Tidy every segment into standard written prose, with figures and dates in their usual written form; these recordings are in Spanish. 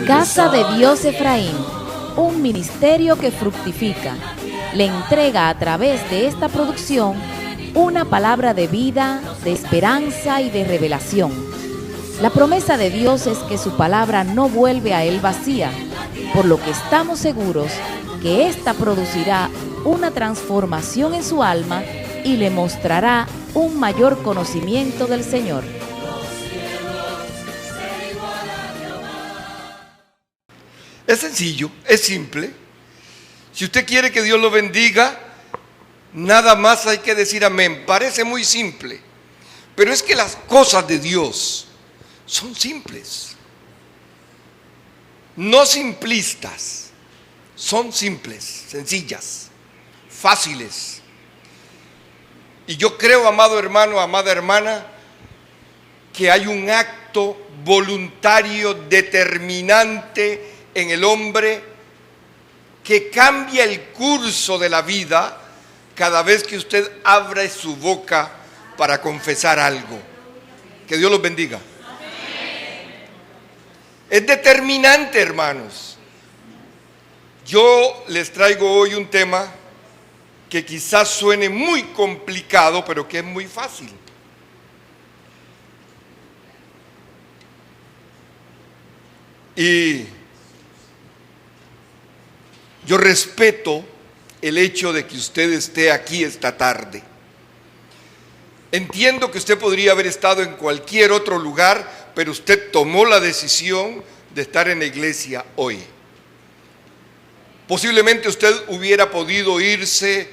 Casa de Dios Efraín, un ministerio que fructifica, le entrega a través de esta producción una palabra de vida, de esperanza y de revelación. La promesa de Dios es que su palabra no vuelve a él vacía, por lo que estamos seguros que ésta producirá una transformación en su alma y le mostrará un mayor conocimiento del Señor. Es sencillo, es simple. Si usted quiere que Dios lo bendiga, nada más hay que decir amén. Parece muy simple, pero es que las cosas de Dios son simples. No simplistas, son simples, sencillas, fáciles. Y yo creo, amado hermano, amada hermana, que hay un acto voluntario determinante en el hombre que cambia el curso de la vida cada vez que usted abre su boca para confesar algo. Que Dios los bendiga. Es determinante, hermanos. Yo les traigo hoy un tema que quizás suene muy complicado, pero que es muy fácil. Y yo respeto el hecho de que usted esté aquí esta tarde. Entiendo que usted podría haber estado en cualquier otro lugar, pero usted tomó la decisión de estar en la iglesia hoy. Posiblemente usted hubiera podido irse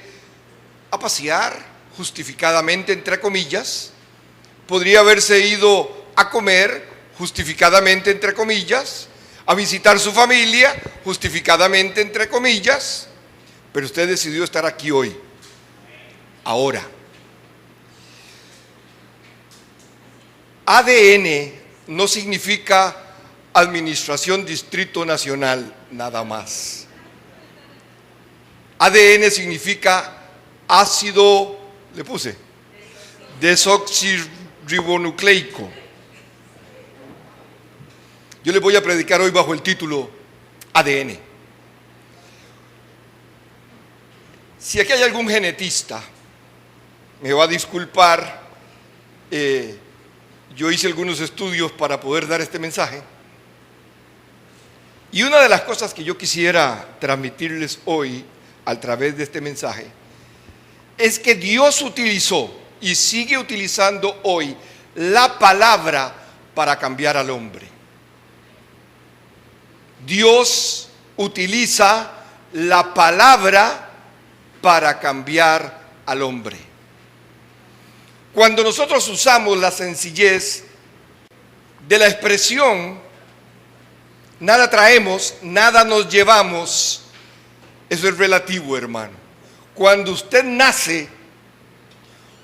a pasear, justificadamente, entre comillas. Podría haberse ido a comer, justificadamente, entre comillas, a visitar su familia, justificadamente, entre comillas, pero usted decidió estar aquí hoy, ahora. ADN no significa Administración Distrito Nacional, nada más. ADN significa ácido, le puse, desoxirribonucleico. Yo les voy a predicar hoy bajo el título ADN. Si aquí hay algún genetista, me va a disculpar, yo hice algunos estudios para poder dar este mensaje. Y una de las cosas que yo quisiera transmitirles hoy a través de este mensaje es que Dios utilizó y sigue utilizando hoy la palabra para cambiar al hombre. Dios utiliza la palabra para cambiar al hombre. Cuando nosotros usamos la sencillez de la expresión, nada traemos, nada nos llevamos, eso es relativo, hermano. Cuando usted nace,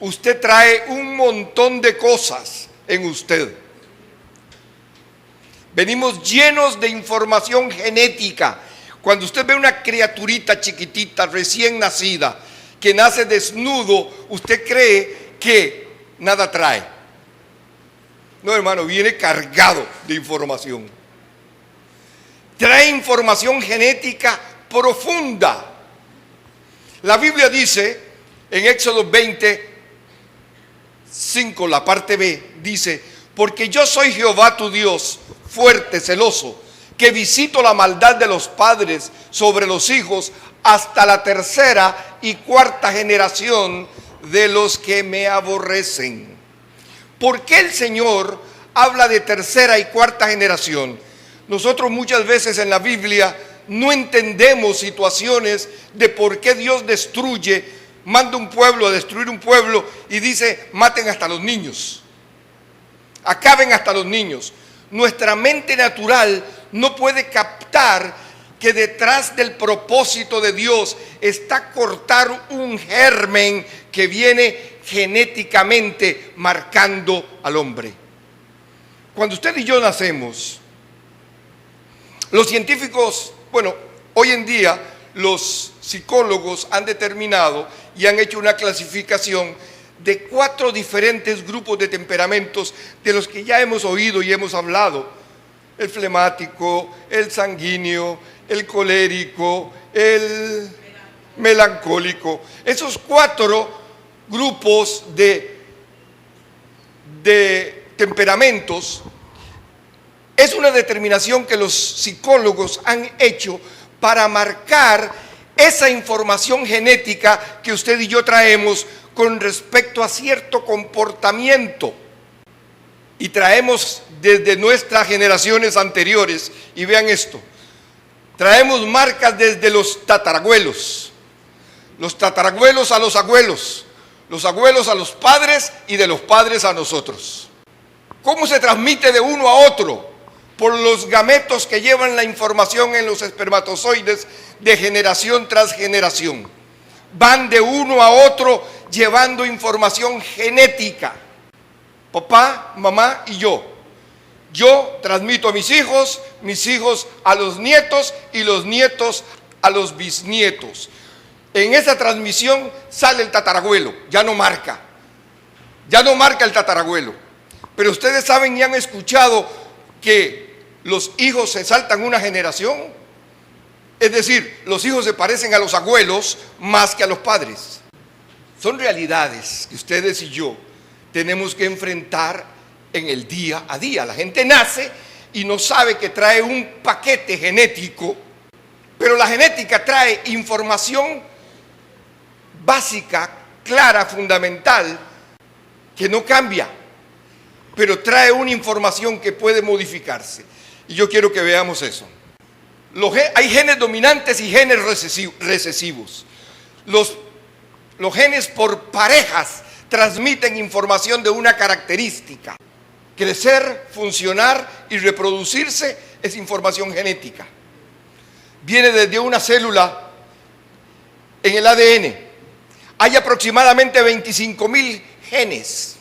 usted trae un montón de cosas en usted. Venimos llenos de información genética. Cuando usted ve una criaturita chiquitita, recién nacida, que nace desnudo, usted cree que nada trae. No, hermano, viene cargado de información. Trae información genética profunda. La Biblia dice, en Éxodo 20:5, la parte B, dice: porque yo soy Jehová tu Dios, fuerte, celoso, que visito la maldad de los padres sobre los hijos hasta la tercera y cuarta generación de los que me aborrecen. ¿Por qué el Señor habla de tercera y cuarta generación? Nosotros muchas veces en la Biblia no entendemos situaciones de por qué Dios destruye, manda un pueblo a destruir un pueblo y dice: maten hasta los niños, acaben hasta los niños. Nuestra mente natural no puede captar que detrás del propósito de Dios está cortar un germen que viene genéticamente marcando al hombre. Cuando usted y yo nacemos, los científicos, hoy en día los psicólogos han determinado y han hecho una clasificación de 4 diferentes grupos de temperamentos de los que ya hemos oído y hemos hablado. el flemático, el sanguíneo, el colérico, el melancólico. Esos 4 grupos de temperamentos es una determinación que los psicólogos han hecho para marcar esa información genética que usted y yo traemos con respecto a cierto comportamiento. Y traemos desde nuestras generaciones anteriores, y vean esto, traemos marcas desde los tatarabuelos a los abuelos a los padres y de los padres a nosotros. ¿Cómo se transmite de uno a otro? Por los gametos que llevan la información en los espermatozoides de generación tras generación. Van de uno a otro llevando información genética. Papá, mamá y yo. Yo transmito a mis hijos a los nietos y los nietos a los bisnietos. En esa transmisión sale el tatarabuelo, ya no marca el tatarabuelo. Pero ustedes saben y han escuchado que los hijos se saltan una generación. Es decir, los hijos se parecen a los abuelos más que a los padres. Son realidades que ustedes y yo tenemos que enfrentar en el día a día. La gente nace y no sabe que trae un paquete genético, pero la genética trae información básica, clara, fundamental, que no cambia, pero trae una información que puede modificarse. Y yo quiero que veamos eso. Hay genes dominantes y genes recesivos. Los genes por parejas transmiten información de una característica. Crecer, funcionar y reproducirse es información genética. Viene desde una célula en el ADN. Hay aproximadamente 25,000 genes.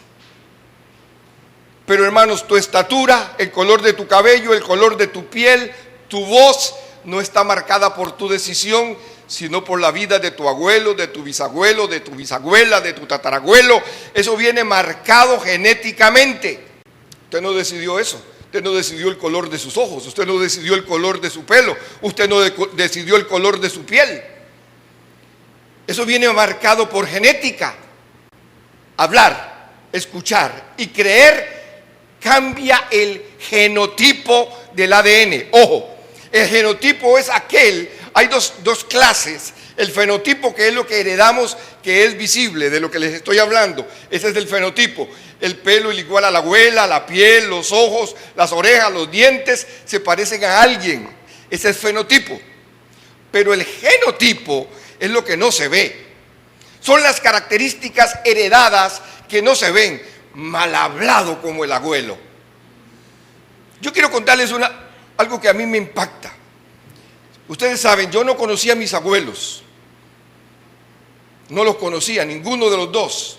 Pero hermanos, tu estatura, el color de tu cabello, el color de tu piel, tu voz no está marcada por tu decisión, sino por la vida de tu abuelo, de tu bisabuelo, de tu bisabuela, de tu tatarabuelo. Eso viene marcado genéticamente. Usted no decidió eso. Usted no decidió el color de sus ojos. Usted no decidió el color de su pelo. Usted no decidió el color de su piel. Eso viene marcado por genética. Hablar, escuchar y creer cambia el genotipo del ADN. Ojo, el genotipo es hay dos clases. El fenotipo, que es lo que heredamos, que es visible, de lo que les estoy hablando. Ese es el fenotipo. El pelo igual a la abuela, la piel, los ojos, las orejas, los dientes, se parecen a alguien. Ese es fenotipo. Pero el genotipo es lo que no se ve. Son las características heredadas que no se ven. Mal hablado como el abuelo. Yo quiero contarles algo que a mí me impacta. Ustedes saben, yo no conocía a mis abuelos. No los conocía, ninguno de los dos.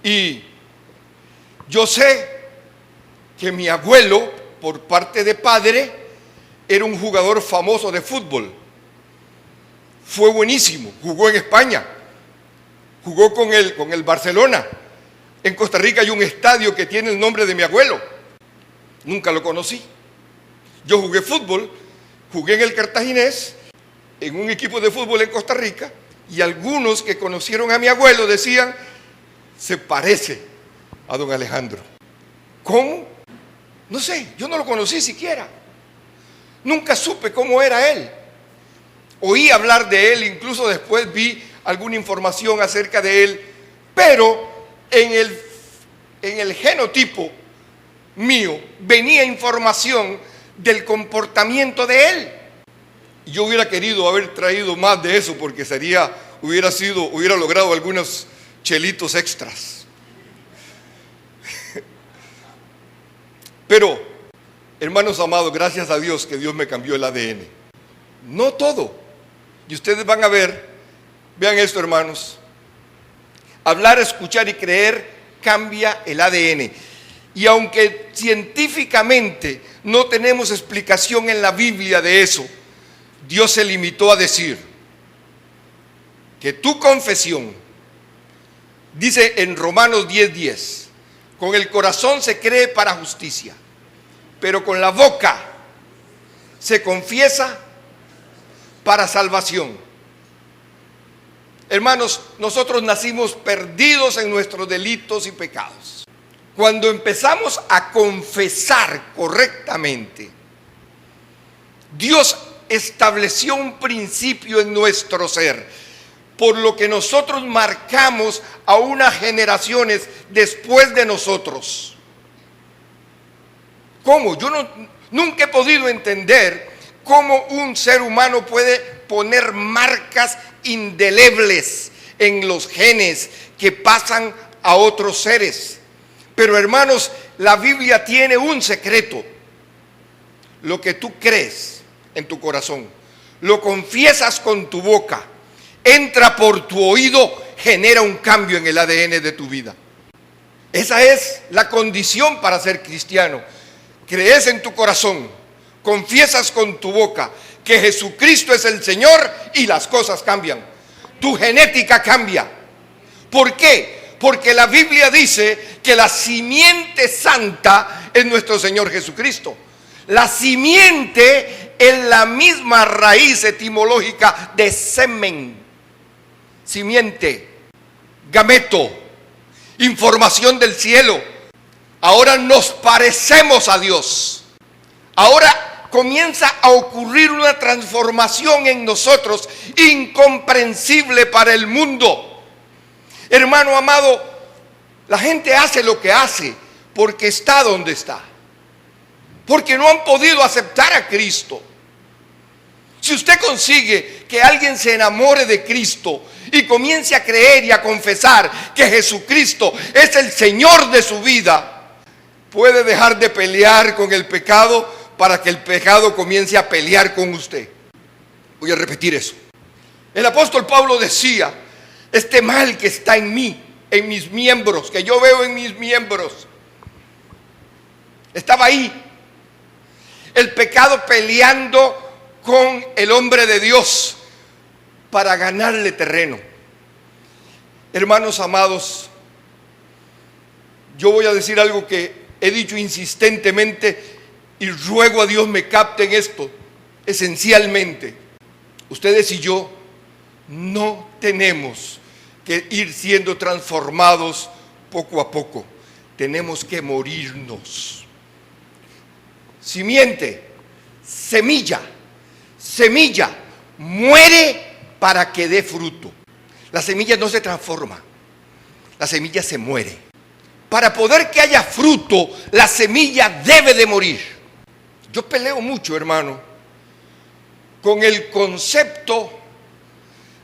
Y yo sé que mi abuelo, por parte de padre, era un jugador famoso de fútbol. Fue buenísimo, jugó en España, jugó con el Barcelona. En Costa Rica hay un estadio que tiene el nombre de mi abuelo. Nunca lo conocí. Yo jugué fútbol, jugué en el Cartaginés, en un equipo de fútbol en Costa Rica, y algunos que conocieron a mi abuelo decían, se parece a don Alejandro. ¿Cómo? No sé, yo no lo conocí siquiera. Nunca supe cómo era él. Oí hablar de él, incluso después vi alguna información acerca de él, pero en el genotipo mío venía información del comportamiento de él. Yo hubiera querido haber traído más de eso porque hubiera logrado algunos chelitos extras. Pero, hermanos amados, gracias a Dios que Dios me cambió el ADN. No todo. Y ustedes van a ver, vean esto, hermanos. Hablar, escuchar y creer cambia el ADN. Y aunque científicamente no tenemos explicación en la Biblia de eso, Dios se limitó a decir que tu confesión, dice en Romanos 10:10, con el corazón se cree para justicia pero con la boca se confiesa para salvación. Hermanos, nosotros nacimos perdidos en nuestros delitos y pecados. Cuando empezamos a confesar correctamente, Dios estableció un principio en nuestro ser, por lo que nosotros marcamos a unas generaciones después de nosotros. ¿Cómo? Yo nunca he podido entender cómo un ser humano puede poner marcas indelebles en los genes que pasan a otros seres. Pero hermanos, la Biblia tiene un secreto. Lo que tú crees en tu corazón, lo confiesas con tu boca, entra por tu oído, genera un cambio en el ADN de tu vida. Esa es la condición para ser cristiano. Crees en tu corazón, confiesas con tu boca que Jesucristo es el Señor y las cosas cambian. Tu genética cambia. ¿Por qué? Porque la Biblia dice que la simiente santa es nuestro Señor Jesucristo. La simiente es la misma raíz etimológica de semen, simiente, gameto, información del cielo. Ahora nos parecemos a Dios. Ahora comienza a ocurrir una transformación en nosotros incomprensible para el mundo. Hermano amado, la gente hace lo que hace porque está donde está, porque no han podido aceptar a Cristo. Si usted consigue que alguien se enamore de Cristo y comience a creer y a confesar que Jesucristo es el Señor de su vida, puede dejar de pelear con el pecado para que el pecado comience a pelear con usted. Voy a repetir eso. El apóstol Pablo decía: este mal que está en mí, en mis miembros, que yo veo en mis miembros, estaba ahí. El pecado peleando con el hombre de Dios para ganarle terreno. Hermanos amados, yo voy a decir algo que he dicho insistentemente y ruego a Dios me capten esto. Esencialmente, ustedes y yo no tenemos que ir siendo transformados poco a poco. Tenemos que morirnos. Simiente, semilla, muere para que dé fruto. La semilla no se transforma, la semilla se muere. Para poder que haya fruto, la semilla debe de morir. Yo peleo mucho, hermano, con el concepto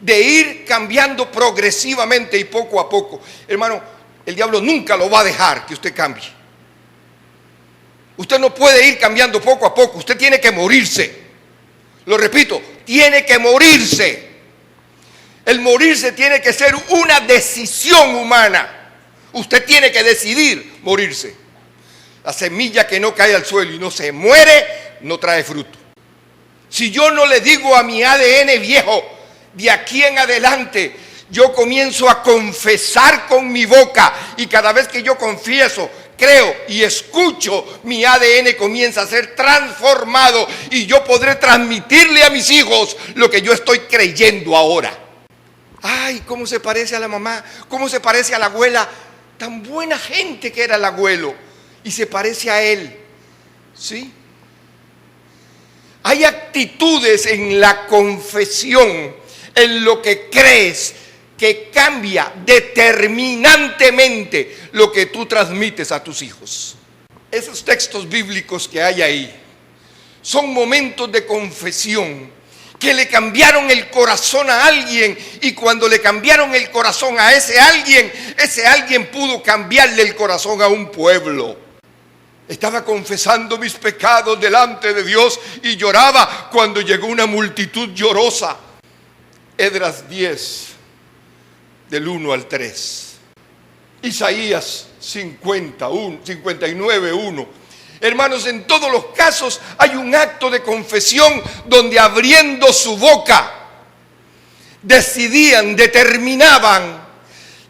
de ir cambiando progresivamente y poco a poco. Hermano, el diablo nunca lo va a dejar que usted cambie. Usted no puede ir cambiando poco a poco, usted tiene que morirse. Lo repito, tiene que morirse. El morirse tiene que ser una decisión humana. Usted tiene que decidir morirse. La semilla que no cae al suelo y no se muere, no trae fruto. Si yo no le digo a mi ADN viejo, de aquí en adelante, yo comienzo a confesar con mi boca, y cada vez que yo confieso, creo y escucho, mi ADN comienza a ser transformado y yo podré transmitirle a mis hijos lo que yo estoy creyendo ahora. Ay, cómo se parece a la mamá, cómo se parece a la abuela. Tan buena gente que era el abuelo y se parece a él. ¿Sí? Hay actitudes en la confesión, en lo que crees, que cambia determinantemente lo que tú transmites a tus hijos. Esos textos bíblicos que hay ahí son momentos de confesión que le cambiaron el corazón a alguien, y cuando le cambiaron el corazón a ese alguien pudo cambiarle el corazón a un pueblo. Estaba confesando mis pecados delante de Dios y lloraba cuando llegó una multitud llorosa. Esdras 10, del 1 al 3. Isaías 59, 1. Hermanos, en todos los casos hay un acto de confesión donde, abriendo su boca, determinaban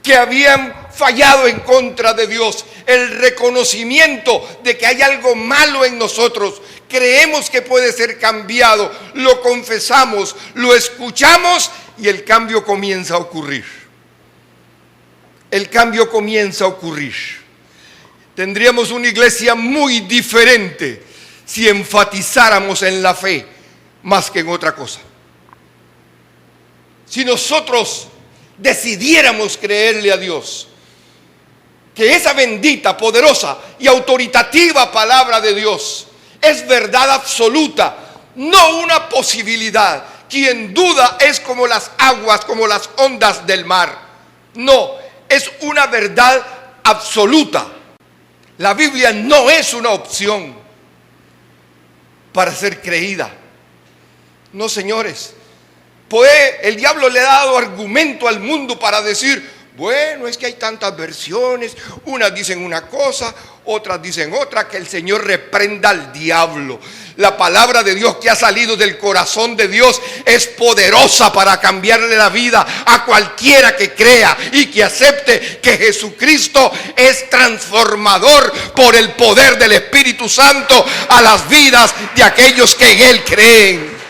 que habían fallado en contra de Dios, el reconocimiento de que hay algo malo en nosotros, creemos que puede ser cambiado, lo confesamos, lo escuchamos y el cambio comienza a ocurrir. El cambio comienza a ocurrir. Tendríamos una iglesia muy diferente si enfatizáramos en la fe más que en otra cosa. Si nosotros decidiéramos creerle a Dios, que esa bendita, poderosa y autoritativa palabra de Dios es verdad absoluta, no una posibilidad. Quien duda es como las aguas, como las ondas del mar. No, es una verdad absoluta. La Biblia no es una opción para ser creída. No, señores. Pues el diablo le ha dado argumento al mundo para decir, bueno, es que hay tantas versiones, unas dicen una cosa, otras dicen otra, que el Señor reprenda al diablo. La palabra de Dios que ha salido del corazón de Dios es poderosa para cambiarle la vida a cualquiera que crea y que acepte que Jesucristo es transformador por el poder del Espíritu Santo a las vidas de aquellos que en Él creen.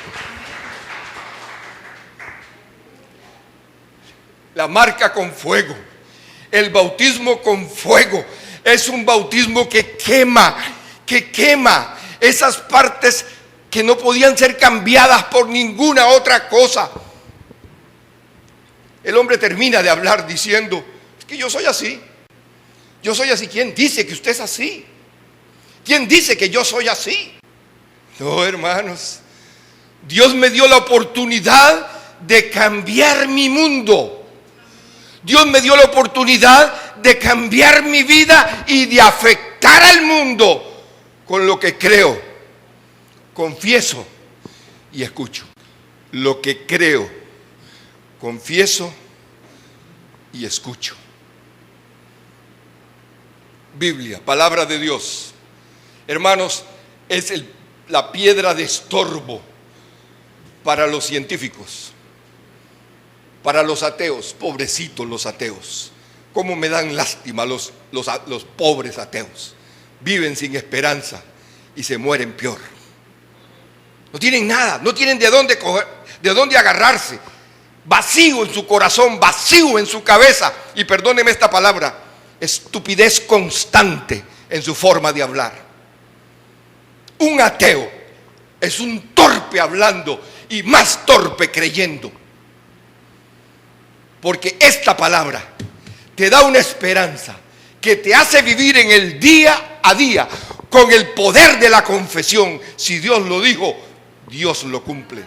La marca con fuego, el bautismo con fuego, es un bautismo que quema esas partes que no podían ser cambiadas por ninguna otra cosa. El hombre termina de hablar diciendo, es que yo soy así. Yo soy así. ¿Quién dice que usted es así? ¿Quién dice que yo soy así? No, hermanos. Dios me dio la oportunidad de cambiar mi mundo. Dios me dio la oportunidad de cambiar mi vida y de afectar al mundo con lo que creo, confieso y escucho. Lo que creo, confieso y escucho. Biblia, palabra de Dios. Hermanos, es la piedra de estorbo para los científicos. Para los ateos, pobrecitos los ateos. Cómo me dan lástima los pobres ateos. Viven sin esperanza y se mueren peor. No tienen nada, no tienen de dónde coger, de dónde agarrarse. Vacío en su corazón, vacío en su cabeza. Y perdóneme esta palabra, estupidez constante en su forma de hablar. Un ateo es un torpe hablando y más torpe creyendo. Porque esta palabra te da una esperanza que te hace vivir en el día a día con el poder de la confesión. Si Dios lo dijo, Dios lo cumple.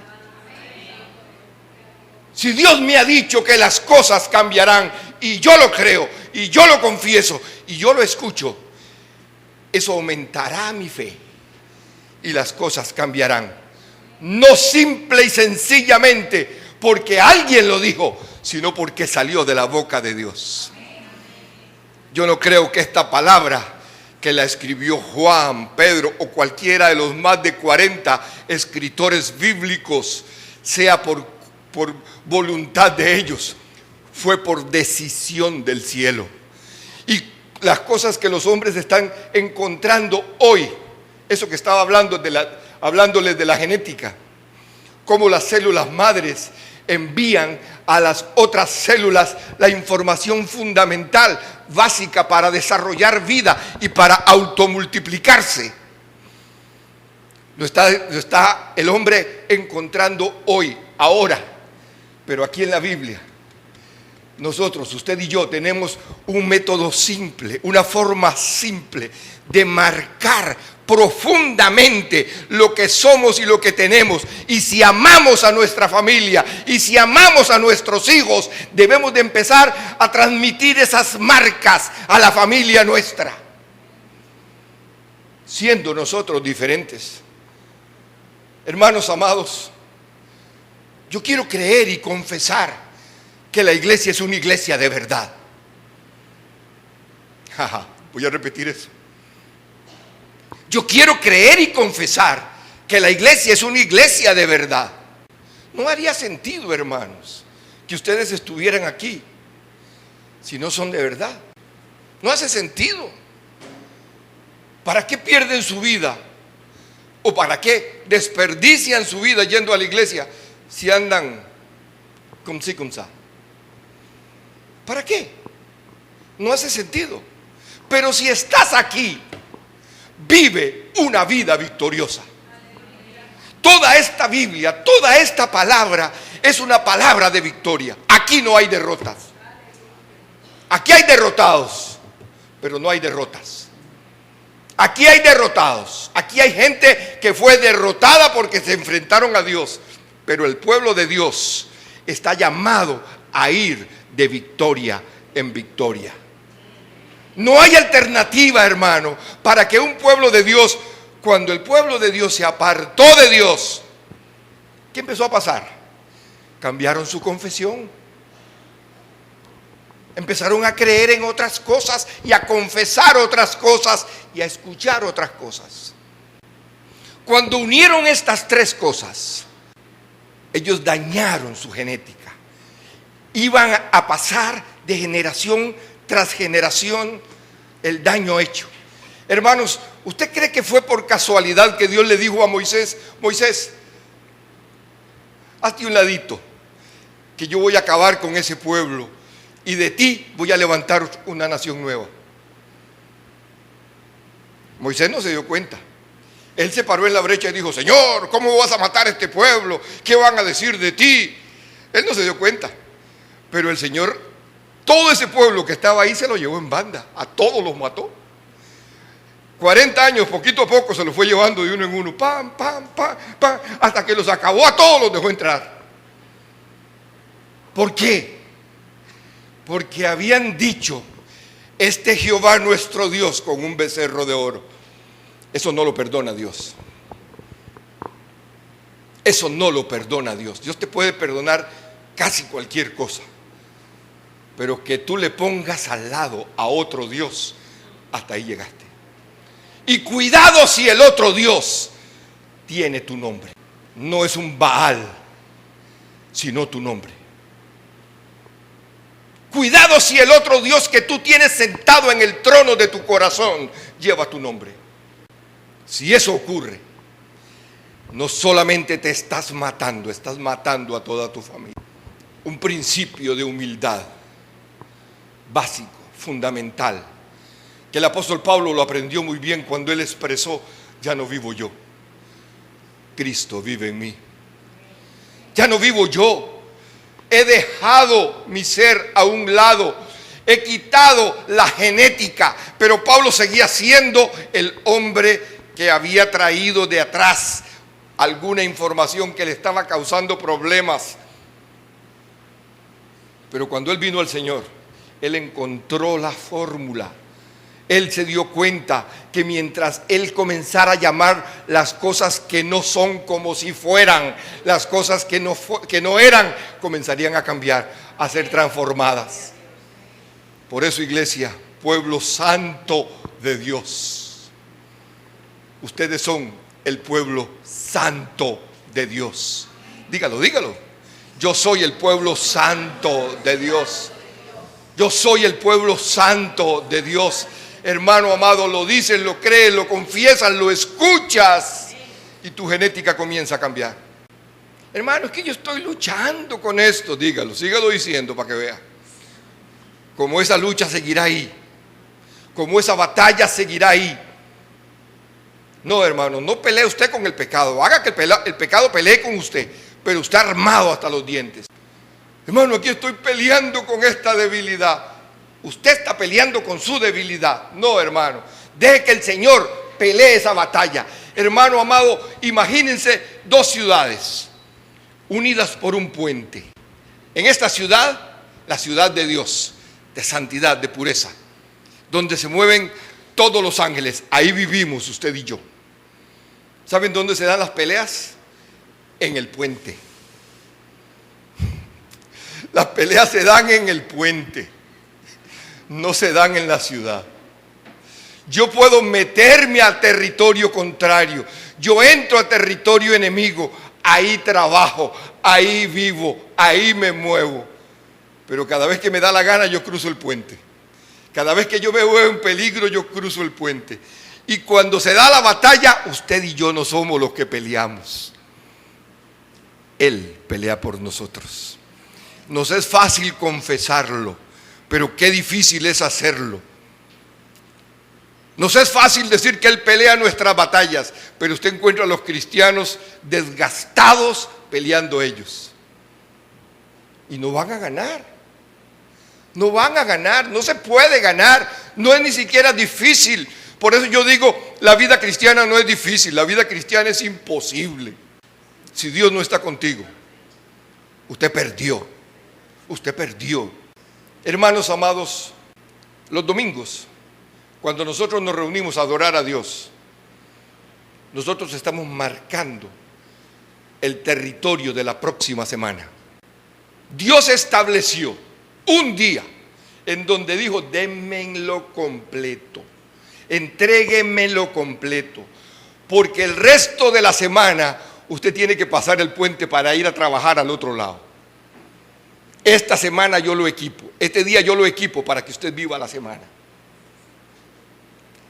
Si Dios me ha dicho que las cosas cambiarán y yo lo creo y yo lo confieso y yo lo escucho, eso aumentará mi fe y las cosas cambiarán. No simple y sencillamente porque alguien lo dijo, sino porque salió de la boca de Dios. Yo no creo que esta palabra que la escribió Juan, Pedro o cualquiera de los más de 40 escritores bíblicos sea por voluntad de ellos. Fue por decisión del cielo. Y las cosas que los hombres están encontrando hoy, eso que estaba hablando hablándoles de la genética, cómo las células madres envían a las otras células la información fundamental, básica para desarrollar vida y para automultiplicarse. Lo está el hombre encontrando hoy, ahora. Pero aquí en la Biblia, nosotros, usted y yo, tenemos un método simple, una forma simple de marcar profundamente lo que somos y lo que tenemos. Y si amamos a nuestra familia y si amamos a nuestros hijos, debemos de empezar a transmitir esas marcas a la familia nuestra, siendo nosotros diferentes. Hermanos amados, yo quiero creer y confesar que la iglesia es una iglesia de verdad. Voy a repetir eso. Yo quiero creer y confesar que la iglesia es una iglesia de verdad. No haría sentido, hermanos, que ustedes estuvieran aquí si no son de verdad. No hace sentido. ¿Para qué pierden su vida? ¿O para qué desperdician su vida yendo a la iglesia si andan como si como sa? ¿Para qué? No hace sentido. Pero si estás aquí, vive una vida victoriosa. Toda esta Biblia, toda esta palabra es una palabra de victoria. Aquí no hay derrotas. Aquí hay derrotados, pero no hay derrotas. Aquí hay derrotados. Aquí hay gente que fue derrotada porque se enfrentaron a Dios. Pero el pueblo de Dios está llamado a ir de victoria en victoria. No hay alternativa, hermano, para que un pueblo de Dios, cuando el pueblo de Dios se apartó de Dios, ¿qué empezó a pasar? Cambiaron su confesión. Empezaron a creer en otras cosas y a confesar otras cosas y a escuchar otras cosas. Cuando unieron estas tres cosas, ellos dañaron su genética. Iban a pasar de generación tras generación el daño hecho. Hermanos, ¿usted cree que fue por casualidad que Dios le dijo a Moisés: Moisés, hazte un ladito, que yo voy a acabar con ese pueblo y de ti voy a levantar una nación nueva? Moisés no se dio cuenta. Él se paró en la brecha y dijo: Señor, ¿cómo vas a matar a este pueblo? ¿Qué van a decir de ti? Él no se dio cuenta. Pero el Señor, todo ese pueblo que estaba ahí se lo llevó en banda. A todos los mató. 40 años, poquito a poco, se los fue llevando de uno en uno. Pam, pam, pam, pam. Hasta que los acabó a todos, los dejó entrar. ¿Por qué? Porque habían dicho: este Jehová nuestro Dios con un becerro de oro. Eso no lo perdona Dios. Eso no lo perdona Dios. Dios te puede perdonar casi cualquier cosa, pero que tú le pongas al lado a otro Dios, hasta ahí llegaste. Y cuidado si el otro Dios tiene tu nombre. No es un Baal, sino tu nombre. Cuidado si el otro Dios que tú tienes sentado en el trono de tu corazón lleva tu nombre. Si eso ocurre, no solamente te estás matando a toda tu familia. Un principio de humildad básico, fundamental, que el apóstol Pablo lo aprendió muy bien cuando él expresó: ya no vivo yo, Cristo vive en mí. Ya no vivo yo, he dejado mi ser a un lado, he quitado la genética, pero Pablo seguía siendo el hombre que había traído de atrás alguna información que le estaba causando problemas. Pero cuando él vino al Señor, él encontró la fórmula. Él se dio cuenta que mientras él comenzara a llamar las cosas que no son como si fueran, las cosas que no eran, comenzarían a cambiar, a ser transformadas. Por eso, iglesia, pueblo santo de Dios, ustedes son el pueblo santo de Dios. Dígalo, dígalo. Yo soy el pueblo santo de Dios. Yo soy el pueblo santo de Dios. Hermano amado, lo dices, lo crees, lo confiesas, lo escuchas y tu genética comienza a cambiar. Hermano, es que yo estoy luchando con esto. Dígalo, sígalo diciendo para que vea. Como esa lucha seguirá ahí, como esa batalla seguirá ahí. No, hermano, no pelee usted con el pecado. Haga que el pecado pelee con usted, pero usted armado hasta los dientes. Hermano, aquí estoy peleando con esta debilidad. Usted está peleando con su debilidad. No, hermano, deje que el Señor pelee esa batalla. Hermano amado, imagínense dos ciudades unidas por un puente. En esta ciudad, la ciudad de Dios, de santidad, de pureza, donde se mueven todos los ángeles. Ahí vivimos usted y yo. ¿Saben dónde se dan las peleas? En el puente. Las peleas se dan en el puente, no se dan en la ciudad. Yo puedo meterme al territorio contrario, yo entro a territorio enemigo, ahí trabajo, ahí vivo, ahí me muevo. Pero cada vez que me da la gana yo cruzo el puente. Cada vez que yo me veo en peligro, yo cruzo el puente. Y cuando se da la batalla, usted y yo no somos los que peleamos. Él pelea por nosotros. Nos es fácil confesarlo, pero qué difícil es hacerlo. Nos es fácil decir que Él pelea nuestras batallas, pero usted encuentra a los cristianos desgastados peleando ellos. Y no van a ganar. No van a ganar, no se puede ganar, no es ni siquiera difícil. Por eso yo digo, la vida cristiana no es difícil, la vida cristiana es imposible. Si Dios no está contigo, usted perdió, usted perdió. Hermanos amados, los domingos, cuando nosotros nos reunimos a adorar a Dios, nosotros estamos marcando el territorio de la próxima semana. Dios estableció un día en donde dijo, démenlo completo, entréguenmelo completo, porque el resto de la semana usted tiene que pasar el puente para ir a trabajar al otro lado. Esta semana yo lo equipo, este día yo lo equipo para que usted viva la semana.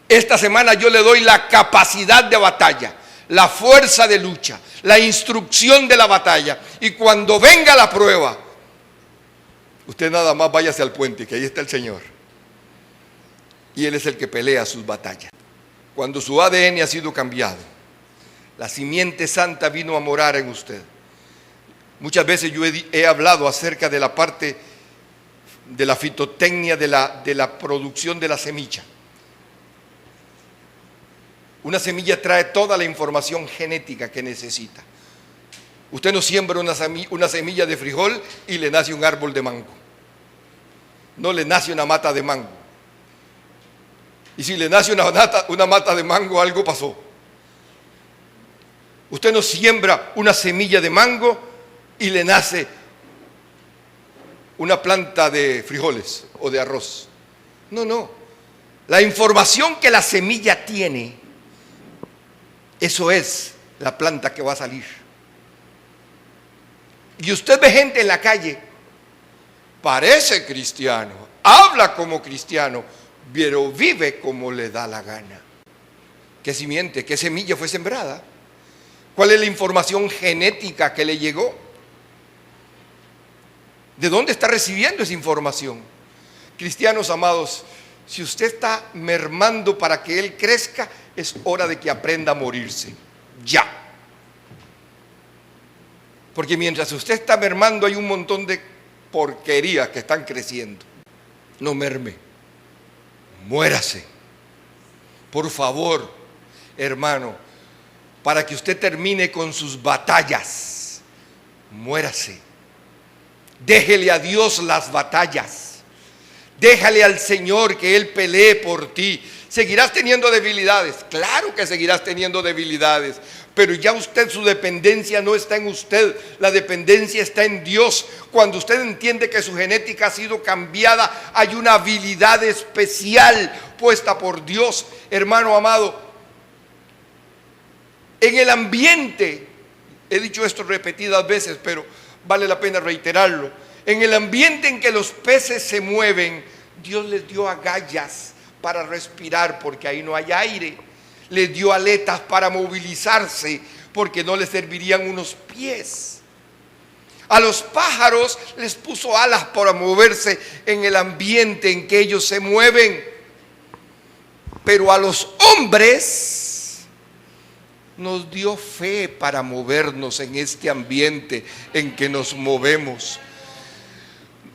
Esta semana yo le doy la capacidad de batalla, la fuerza de lucha, la instrucción de la batalla, y cuando venga la prueba, usted nada más váyase al puente, que ahí está el Señor. Y Él es el que pelea sus batallas. Cuando su ADN ha sido cambiado, la simiente santa vino a morar en usted. Muchas veces yo he hablado acerca de la parte de la fitotecnia, de la producción de la semilla. Una semilla trae toda la información genética que necesita. Usted no siembra una semilla de frijol y le nace un árbol de mango. No le nace una mata de mango. Y si le nace una mata de mango, algo pasó. Usted no siembra una semilla de mango y le nace una planta de frijoles o de arroz. No, no. La información que la semilla tiene, eso es la planta que va a salir. Y usted ve gente en la calle, parece cristiano, habla como cristiano, pero vive como le da la gana. ¿Qué simiente, qué semilla fue sembrada? ¿Cuál es la información genética que le llegó? ¿De dónde está recibiendo esa información? Cristianos amados, si usted está mermando para que Él crezca, es hora de que aprenda a morirse. Ya. Porque mientras usted está mermando hay un montón de porquerías que están creciendo. No merme. Muérase. Por favor, hermano, para que usted termine con sus batallas, muérase. Déjele a Dios las batallas. Déjale al Señor que Él pelee por ti. ¿Seguirás teniendo debilidades? Claro que seguirás teniendo debilidades, pero ya usted, su dependencia no está en usted, la dependencia está en Dios. Cuando usted entiende que su genética ha sido cambiada, hay una habilidad especial puesta por Dios. Hermano amado, en el ambiente, he dicho esto repetidas veces, pero vale la pena reiterarlo, en el ambiente en que los peces se mueven, Dios les dio agallas para respirar porque ahí no hay aire. Les dio aletas para movilizarse porque no les servirían unos pies. A los pájaros les puso alas para moverse en el ambiente en que ellos se mueven. Pero a los hombres nos dio fe para movernos en este ambiente en que nos movemos.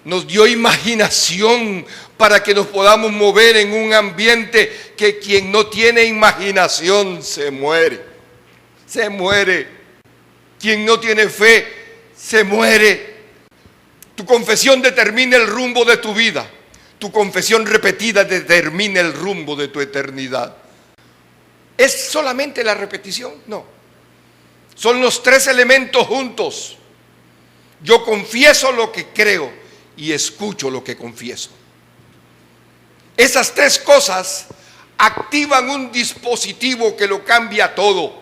Nos dio imaginación para que nos podamos mover en un ambiente que quien no tiene imaginación se muere. Se muere. Quien no tiene fe se muere. Tu confesión determina el rumbo de tu vida. Tu confesión repetida determina el rumbo de tu eternidad. ¿Es solamente la repetición? No. Son los tres elementos juntos. Yo confieso lo que creo y escucho lo que confieso. Esas tres cosas activan un dispositivo que lo cambia todo.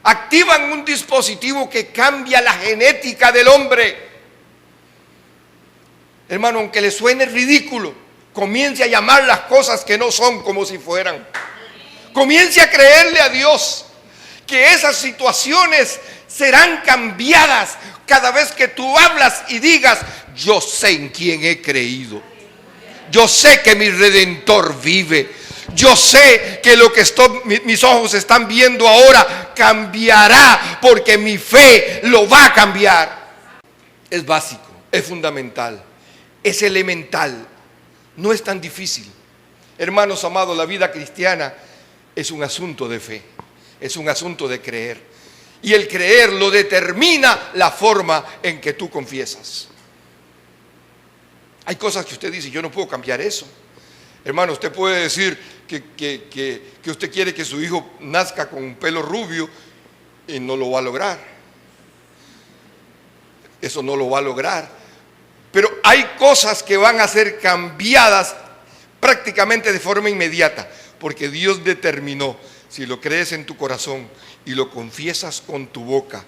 Activan un dispositivo que cambia la genética del hombre. Hermano, aunque le suene ridículo, Comience a llamar las cosas que no son como si fueran. Comience a creerle a Dios que esas situaciones serán cambiadas cada vez que tú hablas y digas: yo sé en quién he creído. Yo sé que mi Redentor vive. Yo sé que lo que mis ojos están viendo ahora cambiará, porque mi fe lo va a cambiar. Es básico, es fundamental, es elemental. No es tan difícil. Hermanos amados, la vida cristiana es un asunto de fe, es un asunto de creer. Y el creer lo determina la forma en que tú confiesas. Hay cosas que usted dice: yo no puedo cambiar eso. Hermano, usted puede decir que usted quiere que su hijo nazca con un pelo rubio y no lo va a lograr. Eso no lo va a lograr. Pero hay cosas que van a ser cambiadas prácticamente de forma inmediata, porque Dios determinó, si lo crees en tu corazón y lo confiesas con tu boca,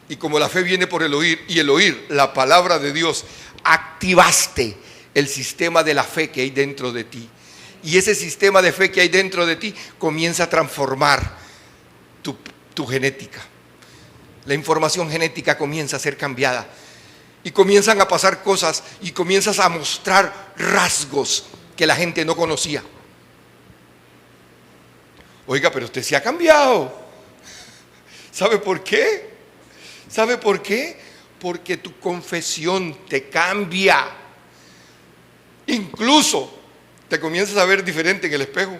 y como la fe viene por el oír, y el oír la palabra de Dios, activaste el sistema de la fe que hay dentro de ti. Y ese sistema de fe que hay dentro de ti comienza a transformar tu genética. La información genética comienza a ser cambiada. Y comienzan a pasar cosas y comienzas a mostrar rasgos que la gente no conocía. Oiga, pero usted se ha cambiado. ¿Sabe por qué? ¿Sabe por qué? Porque tu confesión te cambia. Incluso te comienzas a ver diferente en el espejo.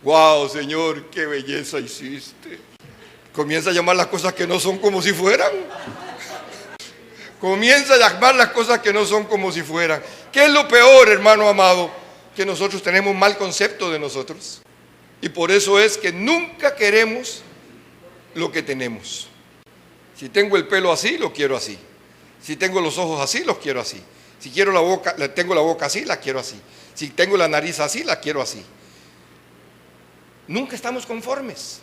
¡Wow, Señor, qué belleza hiciste! Comienza a llamar las cosas que no son como si fueran. Comienza a llamar las cosas que no son como si fueran. ¿Qué es lo peor, hermano amado? Que nosotros tenemos un mal concepto de nosotros. Y por eso es que nunca queremos lo que tenemos. Si tengo el pelo así, lo quiero así. Si tengo los ojos así, los quiero así. Si quiero la boca, tengo la boca así, la quiero así. Si tengo la nariz así, la quiero así. Nunca estamos conformes.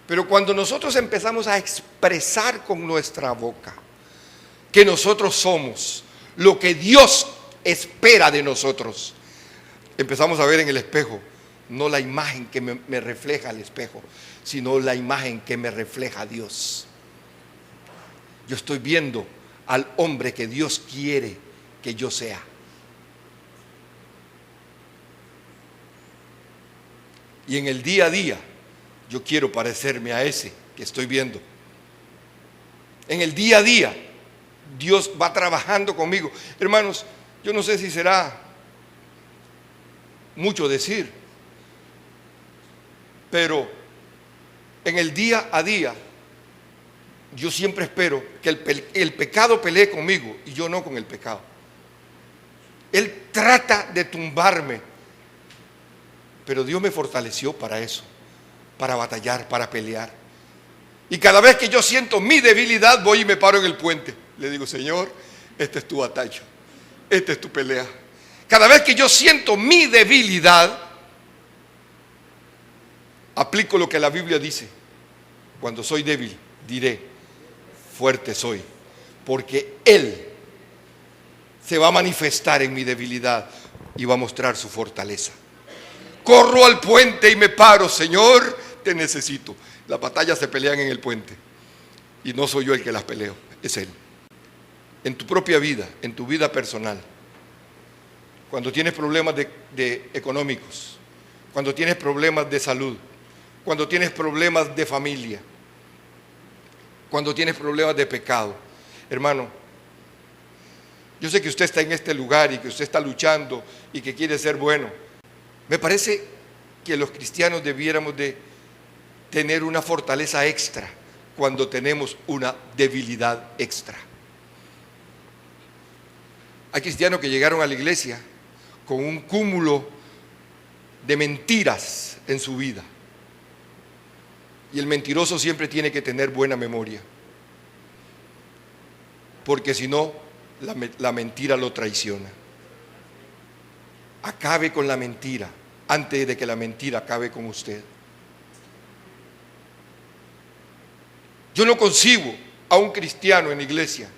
Pero cuando nosotros empezamos a expresar con nuestra boca que nosotros somos lo que Dios espera de nosotros, empezamos a ver en el espejo no la imagen que me refleja el espejo, sino la imagen que me refleja Dios. Yo estoy viendo al hombre que Dios quiere que yo sea. Y en el día a día yo quiero parecerme a ese que estoy viendo. En el día a día Dios va trabajando conmigo. Hermanos, yo no sé si será mucho decir, pero en el día a día yo siempre espero que el pecado pelee conmigo y yo no con el pecado. Él trata de tumbarme, pero Dios me fortaleció para eso, para batallar, para pelear. Y cada vez que yo siento mi debilidad, voy y me paro en el puente. Le digo: Señor, esta es tu batalla, esta es tu pelea. Cada vez que yo siento mi debilidad, aplico lo que la Biblia dice: cuando soy débil, diré, fuerte soy, porque Él se va a manifestar en mi debilidad y va a mostrar su fortaleza. Corro al puente y me paro: Señor, te necesito. Las batallas se pelean en el puente y no soy yo el que las peleo, es Él. En tu propia vida, en tu vida personal, cuando tienes problemas de económicos, cuando tienes problemas de salud, cuando tienes problemas de familia, cuando tienes problemas de pecado, hermano, yo sé que usted está en este lugar y que usted está luchando y que quiere ser bueno. Me parece que los cristianos debiéramos de tener una fortaleza extra cuando tenemos una debilidad extra. Hay cristianos que llegaron a la iglesia con un cúmulo de mentiras en su vida. Y el mentiroso siempre tiene que tener buena memoria, porque si no, la mentira lo traiciona. Acabe con la mentira antes de que la mentira acabe con usted. Yo no concibo a un cristiano en la iglesia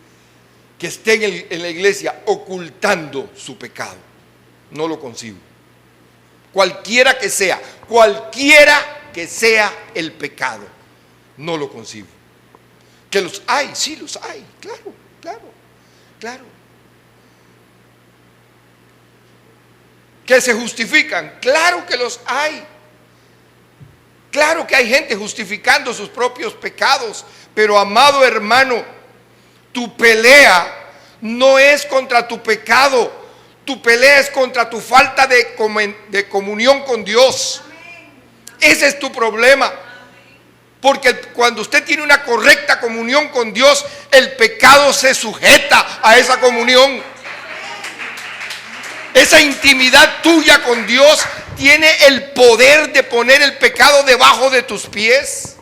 que esté en la iglesia ocultando su pecado. No lo concibo. Cualquiera que sea el pecado, no lo concibo. Que los hay, sí los hay, claro. Que se justifican, claro que los hay. Claro que hay gente justificando sus propios pecados, pero amado hermano, tu pelea no es contra tu pecado, tu pelea es contra tu falta de comunión con Dios. Ese es tu problema. Porque cuando usted tiene una correcta comunión con Dios, el pecado se sujeta a esa comunión. Esa intimidad tuya con Dios tiene el poder de poner el pecado debajo de tus pies.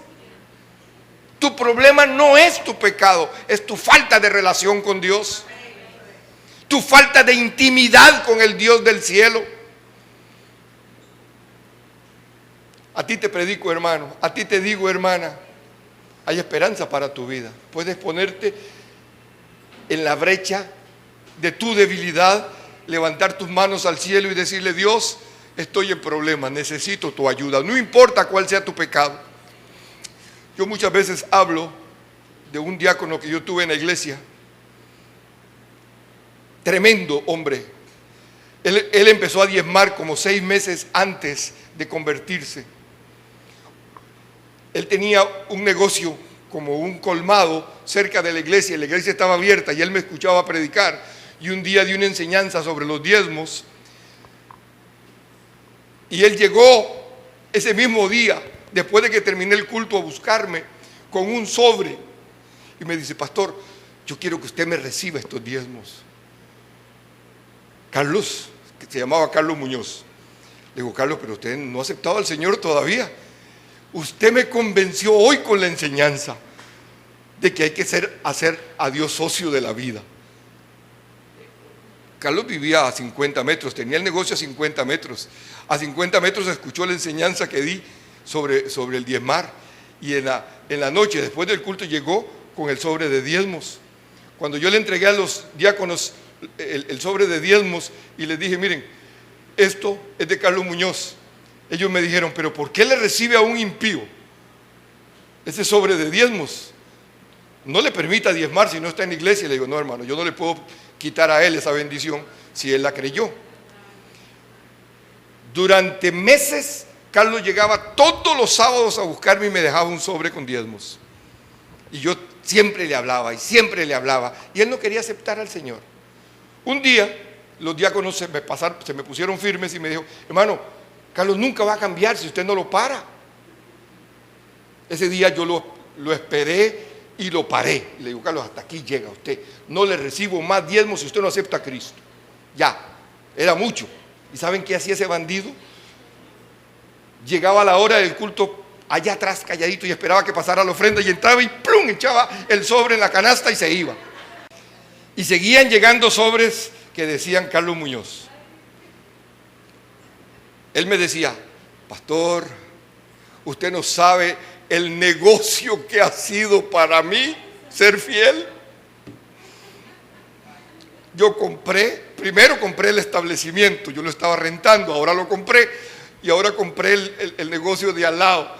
Tu problema no es tu pecado, es tu falta de relación con Dios, tu falta de intimidad con el Dios del cielo. A ti te predico, hermano, a ti te digo, hermana, hay esperanza para tu vida. Puedes ponerte en la brecha de tu debilidad, levantar tus manos al cielo y decirle: Dios, estoy en problemas, necesito tu ayuda, no importa cuál sea tu pecado. Yo muchas veces hablo de un diácono que yo tuve en la iglesia, tremendo hombre. Él empezó a diezmar como 6 meses antes de convertirse. Él tenía un negocio como un colmado cerca de la iglesia estaba abierta y él me escuchaba predicar. Y un día di una enseñanza sobre los diezmos y él llegó ese mismo día, después de que terminé el culto, a buscarme con un sobre y me dice: pastor, yo quiero que usted me reciba estos diezmos. Carlos, que se llamaba Carlos Muñoz. Le digo: Carlos, pero usted no ha aceptado al Señor todavía. Usted me convenció hoy con la enseñanza de que hay que hacer a Dios socio de la vida. Carlos vivía a 50 metros, tenía el negocio a 50 metros. A 50 metros escuchó la enseñanza que di sobre el diezmar. Y en la noche, después del culto, llegó con el sobre de diezmos. Cuando yo le entregué a los diáconos el sobre de diezmos y les dije: miren, esto es de Carlos Muñoz. Ellos me dijeron: pero ¿por qué le recibe a un impío ese sobre de diezmos? No le permita diezmar si no está en la iglesia. Le digo: no, hermano, yo no le puedo quitar a él esa bendición si él la creyó. Durante meses Carlos llegaba todos los sábados a buscarme y me dejaba un sobre con diezmos. Y yo siempre le hablaba y él no quería aceptar al Señor. Un día los diáconos se me pusieron firmes y me dijo: hermano, Carlos nunca va a cambiar si usted no lo para. Ese día yo lo esperé y lo paré. Le digo: Carlos, hasta aquí llega usted. No le recibo más diezmos si usted no acepta a Cristo. Ya, era mucho. ¿Y saben qué hacía ese bandido? Llegaba a la hora del culto allá atrás calladito y esperaba que pasara la ofrenda y entraba y ¡plum!, echaba el sobre en la canasta y se iba. Y seguían llegando sobres que decían Carlos Muñoz. Él me decía: pastor, usted no sabe el negocio que ha sido para mí ser fiel. Yo primero compré el establecimiento, yo lo estaba rentando, ahora lo compré y ahora compré el negocio de al lado.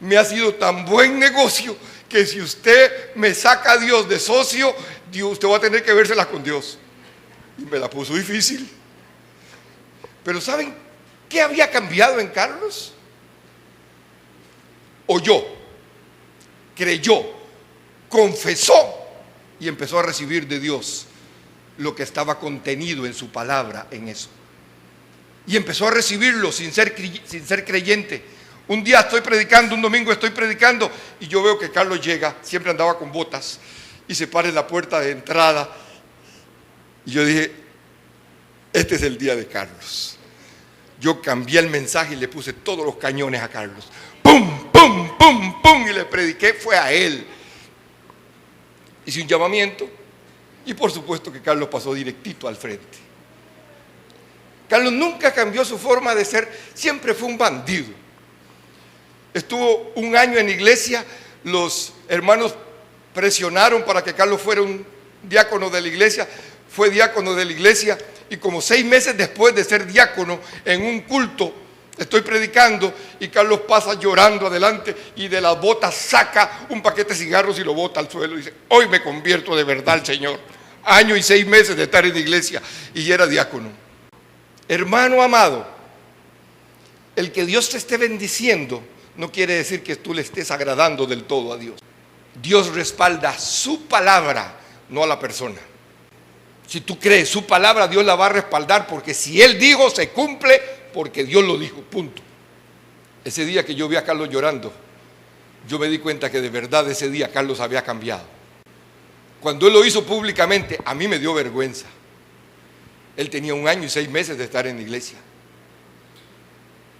Me ha sido tan buen negocio que si usted me saca a Dios de socio, usted va a tener que vérselas con Dios. Y me la puso difícil. Pero ¿saben qué había cambiado en Carlos? Oyó, creyó, confesó y empezó a recibir de Dios lo que estaba contenido en su palabra en eso. Y empezó a recibirlo sin ser creyente. Un día estoy predicando, un domingo estoy predicando y yo veo que Carlos llega, siempre andaba con botas, y se para en la puerta de entrada. Y yo dije: este es el día de Carlos. Yo cambié el mensaje y le puse todos los cañones a Carlos. ¡Pum, pum, pum, pum! Y le prediqué, fue a él. Hice un llamamiento y por supuesto que Carlos pasó directito al frente. Carlos nunca cambió su forma de ser, siempre fue un bandido. Estuvo un año en la iglesia, los hermanos presionaron para que Carlos fuera un diácono de la iglesia, fue diácono de la iglesia, y como 6 meses después de ser diácono en un culto, estoy predicando y Carlos pasa llorando adelante y de las botas saca un paquete de cigarros y lo bota al suelo y dice: hoy me convierto de verdad al Señor. Año y 6 meses de estar en la iglesia y era diácono. Hermano amado, el que Dios te esté bendiciendo no quiere decir que tú le estés agradando del todo a Dios. Dios respalda su palabra, no a la persona. Si tú crees su palabra, Dios la va a respaldar, porque si Él dijo, se cumple, porque Dios lo dijo, punto. Ese día que yo vi a Carlos llorando, yo me di cuenta que de verdad ese día Carlos había cambiado. Cuando Él lo hizo públicamente, a mí me dio vergüenza. Él tenía 1 año y 6 meses de estar en la iglesia.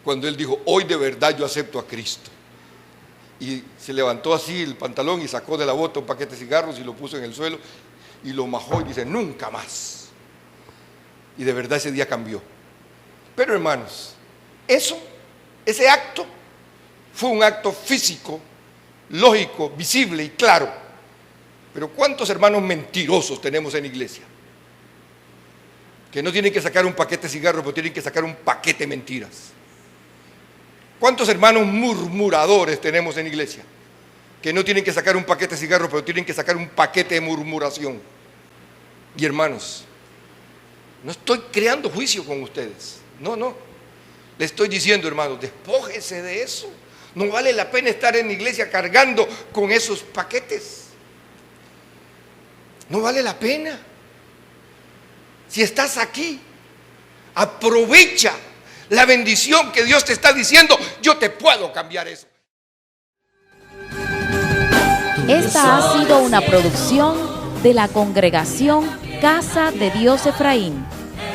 Cuando Él dijo: hoy de verdad yo acepto a Cristo. Y se levantó así el pantalón y sacó de la bota un paquete de cigarros y lo puso en el suelo y lo majó y dice: nunca más. Y de verdad ese día cambió. Pero hermanos, ese acto fue un acto físico, lógico, visible y claro. Pero ¿cuántos hermanos mentirosos tenemos en la iglesia? Que no tienen que sacar un paquete de cigarros, pero tienen que sacar un paquete de mentiras. ¿Cuántos hermanos murmuradores tenemos en la iglesia? Que no tienen que sacar un paquete de cigarros, pero tienen que sacar un paquete de murmuración. Y hermanos, no estoy creando juicio con ustedes. No. Le estoy diciendo, hermanos, despójese de eso. No vale la pena estar en la iglesia cargando con esos paquetes. No vale la pena. Si estás aquí, aprovecha la bendición que Dios te está diciendo: yo te puedo cambiar eso. Esta ha sido una producción de la congregación Casa de Dios Efraín,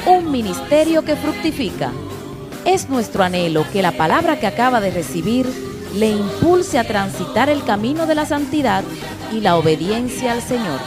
un ministerio que fructifica. Es nuestro anhelo que la palabra que acaba de recibir le impulse a transitar el camino de la santidad y la obediencia al Señor.